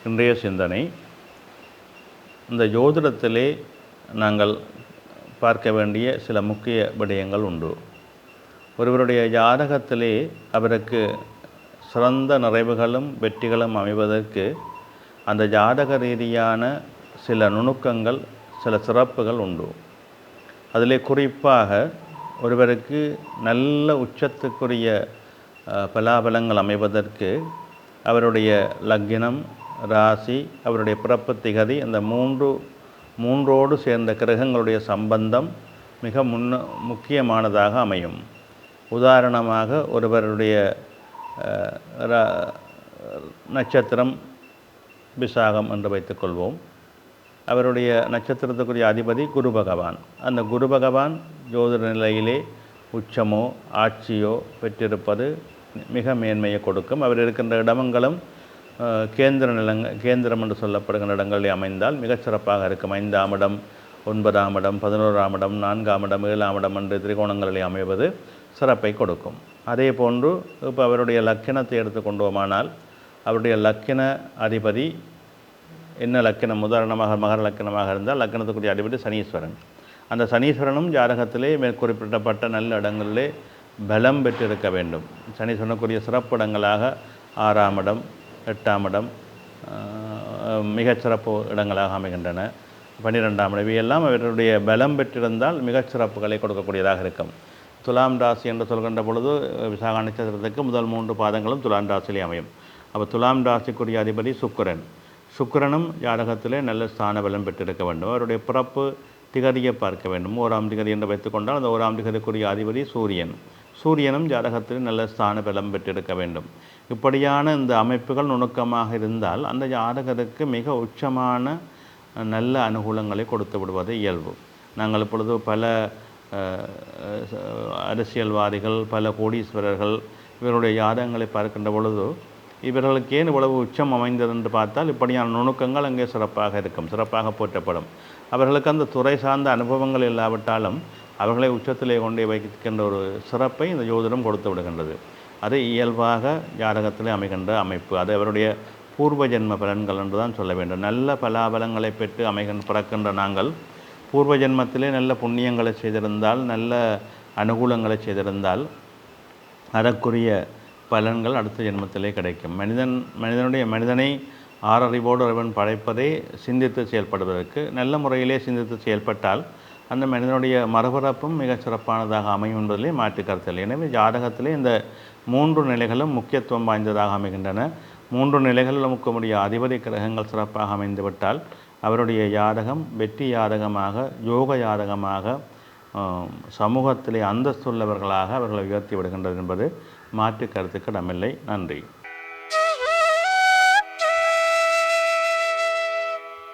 இன்றைய சிந்தனை, இந்த ஜோதிடத்திலே நாங்கள் பார்க்க வேண்டிய சில முக்கிய விடயங்கள் உண்டு. ஒருவருடைய ஜாதகத்திலே அவருக்கு சிறந்த நிறைவுகளும் வெற்றிகளும் அமைவதற்கு அந்த ஜாதக ரீதியான சில நுணுக்கங்கள், சில சிறப்புகள் உண்டு. அதிலே குறிப்பாக ஒருவருக்கு நல்ல உச்சத்துக்குரிய பலாபலங்கள் அமைவதற்கு அவருடைய லக்னம், ராசி, அவருடைய பிறப்பு திகதி, அந்த மூன்றோடு சேர்ந்த கிரகங்களுடைய சம்பந்தம் மிக முக்கியமானதாக அமையும். உதாரணமாக ஒருவருடைய நட்சத்திரம் விசாகம் என்று வைத்துக்கொள்வோம். அவருடைய நட்சத்திரத்துக்குரிய அதிபதி குரு பகவான். அந்த குரு பகவான் ஜோதிட நிலையிலே உச்சமோ ஆட்சியோ பெற்றிருப்பது மிக மேன்மையை கொடுக்கும். அவர் இருக்கின்ற இடங்களும் கேந்திரம் என்று சொல்லப்படுகின்ற இடங்களில் அமைந்தால் மிகச்சிறப்பாக இருக்கும். 5ஆம் இடம், 9ஆம் இடம், 11ஆம் இடம், 4ஆம் இடம், 7ஆம் இடம் என்று திரிகோணங்களில் அமைவது சிறப்பை கொடுக்கும். அதே போன்று இப்போ அவருடைய லக்கினத்தை எடுத்துக்கொண்டோமானால் அவருடைய லக்கின அதிபதி என்ன லக்கினம், உதாரணமாக மகர லக்கினமாக இருந்தால் லக்கினத்துக்குரிய அதிபதி சனீஸ்வரன். அந்த சனீஸ்வரனும் ஜாதகத்திலே மேற்குறிப்பிடப்பட்ட நல்ல இடங்களிலே பலம் பெற்றிருக்க வேண்டும். சனீஸ்வரனுக்குரிய சிறப்பு இடங்களாக 6ஆம் இடம், 8ஆம் இடம் மிகச்சிறப்பு இடங்களாக அமைகின்றன. 12ஆம் இடம் இவையெல்லாம் அவருடைய பலம் பெற்றிருந்தால் மிகச்சிறப்புகளை கொடுக்கக்கூடியதாக இருக்கும். துலாம் ராசி என்று சொல்கின்ற பொழுது விசாக நட்சத்திரத்துக்கு முதல் 3 பாதங்களும் துலாம் ராசியிலே அமையும். அப்போ துலாம் ராசிக்குரிய அதிபதி சுக்கிரனும் ஜாதகத்திலே நல்ல ஸ்தான பலம் பெற்றிருக்க வேண்டும். அவருடைய பிறப்பு திகதியை பார்க்க வேண்டும். 1ஆம் திகதி என்று வைத்துக்கொண்டால் அந்த 1ஆம் திகதிக்குரிய அதிபதி சூரியனும் ஜாதகத்தில் நல்ல ஸ்தான பலம் பெற்றிருக்க வேண்டும். இப்படியான இந்த அமைப்புகள் நுணுக்கமாக இருந்தால் அந்த ஜாதகருக்கு மிக உச்சமான நல்ல அனுகூலங்களை கொடுத்து விடுவது இயல்பு. நாங்கள் இப்பொழுது பல அரசியல்வாதிகள், பல கோடீஸ்வரர்கள் இவருடைய ஜாதகங்களை பார்க்கின்ற பொழுது இவர்களுக்கு ஏன் இவ்வளவு உச்சம் அமைந்தது என்று பார்த்தால் இப்படியான நுணுக்கங்கள் அங்கே சிறப்பாக இருக்கும், சிறப்பாக போற்றப்படும். அவர்களுக்கு அந்த துறை சார்ந்த அனுபவங்கள் இல்லாவிட்டாலும் அவர்களை உச்சத்திலே கொண்டே வைக்கின்ற ஒரு சிறப்பை இந்த ஜோதிடம் கொடுத்து விடுகின்றது. அது இயல்பாக ஜாதகத்திலே அமைகின்ற அமைப்பு. அது அவருடைய பூர்வ ஜென்ம பலன்கள் என்று தான் சொல்ல வேண்டும். நல்ல பலாபலங்களை பெற்று பிறக்கின்ற நாங்கள் பூர்வ ஜென்மத்திலே நல்ல புண்ணியங்களை செய்திருந்தால், நல்ல அனுகூலங்களை செய்திருந்தால் அதற்குரிய பலன்கள் அடுத்த ஜென்மத்திலே கிடைக்கும். மனிதனை ஆறறிவோடு அவன் படைப்பதை சிந்தித்து செயல்படுவதற்கு, நல்ல முறையிலே சிந்தித்து செயல்பட்டால் அந்த மனிதனுடைய மறுபிறப்பும் மிகச் சிறப்பானதாக அமையும் என்பதிலே மாற்று கருத்தில். எனவே ஜாதகத்திலே இந்த 3 நிலைகளும் முக்கியத்துவம் வாய்ந்ததாக அமைகின்றன. 3 நிலைகளில் முக்கமுடைய அதிபதி கிரகங்கள் சிறப்பாக அமைந்துவிட்டால் அவருடைய ஜாதகம் வெற்றி ஜாதகமாக, யோக ஜாதகமாக, சமூகத்திலே அந்தஸ்துள்ளவர்களாக அவர்களை உயர்த்தி விடுகின்றது என்பது மாற்று கருத்துக்கு இடமில்லை. நன்றி.